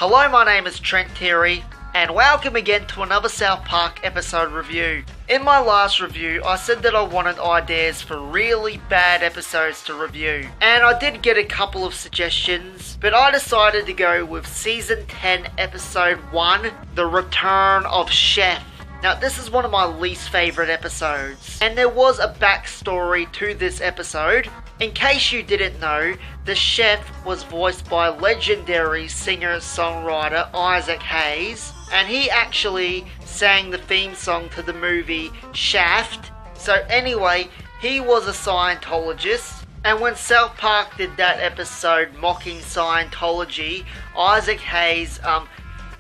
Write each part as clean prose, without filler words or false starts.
Hello, my name is Trent Terry, and welcome again to another South Park episode review. In my last review, I said that I wanted ideas for really bad episodes to review, and I did get a couple of suggestions, but I decided to go with Season 10, Episode 1, The Return of Chef. Now, this is one of my least favourite episodes, and there was a backstory to this episode. In case you didn't know, the chef was voiced by legendary singer-songwriter Isaac Hayes, and he actually sang the theme song to the movie Shaft. So anyway, he was a Scientologist, and when South Park did that episode mocking Scientology, Isaac Hayes,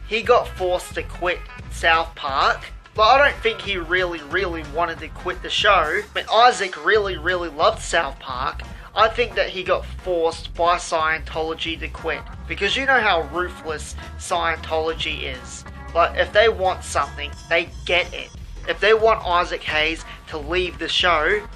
he got forced to quit South Park. I don't think he really wanted to quit the show, but Isaac really loved South Park. I think that he got forced by Scientology to quit, because you know how ruthless Scientology is. Like, if they want something, they get it. If they want Isaac Hayes to leave the show,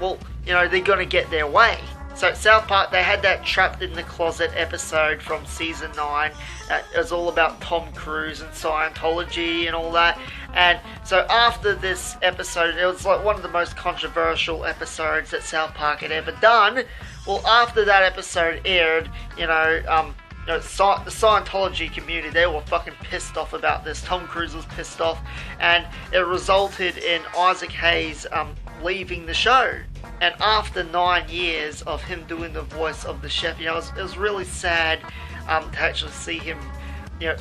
well, you know, they're gonna get their way. So South Park, they had that Trapped in the Closet episode from Season 9. It was all about Tom Cruise and Scientology and all that. And so after this episode, it was like one of the most controversial episodes that South Park had ever done. Well, after that episode aired, the Scientology community, they were fucking pissed off about this. Tom Cruise was pissed off, and it resulted in Isaac Hayes leaving the show. And after 9 years of him doing the voice of the chef, it was really sad to actually see him,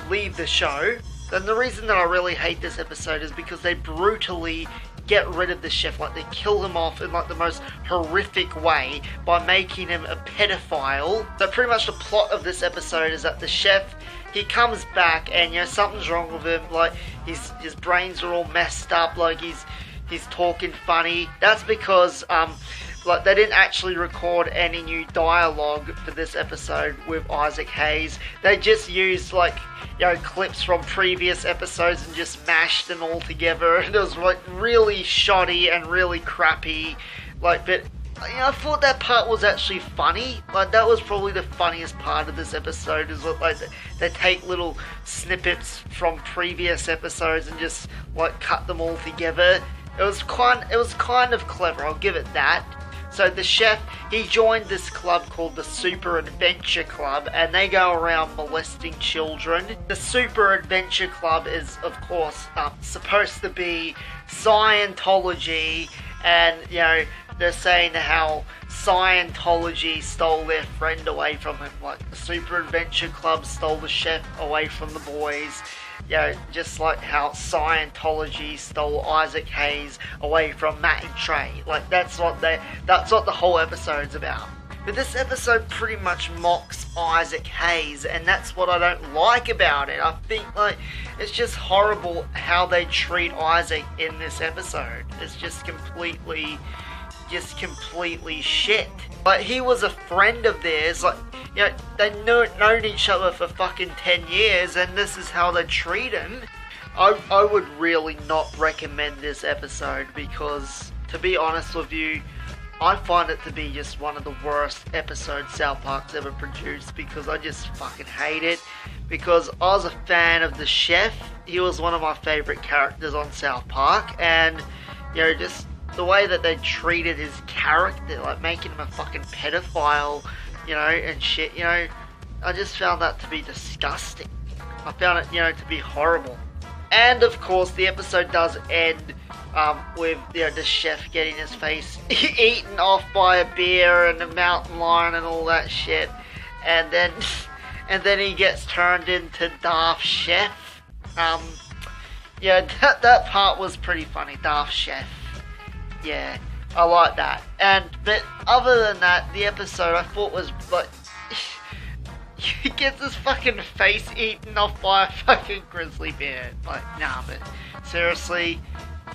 leave the show. And the reason that I really hate this episode is because they brutally get rid of the chef. Like, they kill him off in like the most horrific way by making him a pedophile. So pretty much the plot of this episode is that the chef, he comes back and something's wrong with him. Like, his brains are all messed up. Like, he's talking funny. That's because they didn't actually record any new dialogue for this episode with Isaac Hayes. They just used clips from previous episodes and just mashed them all together. It was really shoddy and really crappy. But I thought that part was actually funny. That was probably the funniest part of this episode, is they take little snippets from previous episodes and just cut them all together. It was kind of clever, I'll give it that. So the chef, he joined this club called the Super Adventure Club, and they go around molesting children. The Super Adventure Club is, of course, supposed to be Scientology, and, they're saying how Scientology stole their friend away from him. The Super Adventure Club stole the chef away from the boys. Just like how Scientology stole Isaac Hayes away from Matt and Trey. That's what the whole episode's about. But this episode pretty much mocks Isaac Hayes, and that's what I don't like about it. I think it's just horrible how they treat Isaac in this episode. It's just completely shit. He was a friend of theirs. They'd known each other for fucking 10 years, and this is how they treat him. I would really not recommend this episode, because, to be honest with you, I find it to be just one of the worst episodes South Park's ever produced, because I just fucking hate it. Because I was a fan of the chef. He was one of my favourite characters on South Park, and, just the way that they treated his character, making him a fucking pedophile, and shit, I just found that to be disgusting. I found it, to be horrible. And of course, the episode does end with, the chef getting his face eaten off by a bear and a mountain lion and all that shit. And then he gets turned into Darth Chef. That part was pretty funny, Darth Chef. Yeah, I like that. But other than that, the episode I thought was he gets his fucking face eaten off by a fucking grizzly bear. Nah, but seriously,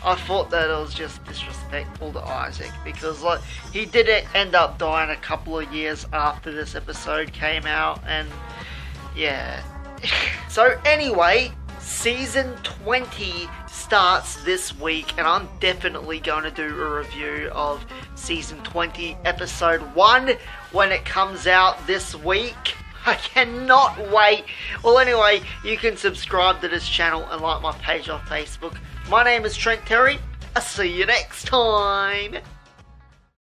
I thought that it was just disrespectful to Isaac, because he did end up dying a couple of years after this episode came out, and yeah. So anyway, Season 20 starts this week, and I'm definitely going to do a review of Season 20, Episode 1, when it comes out this week. I cannot wait. Well, anyway, you can subscribe to this channel and like my page on Facebook. My name is Trent Terry. I'll see you next time.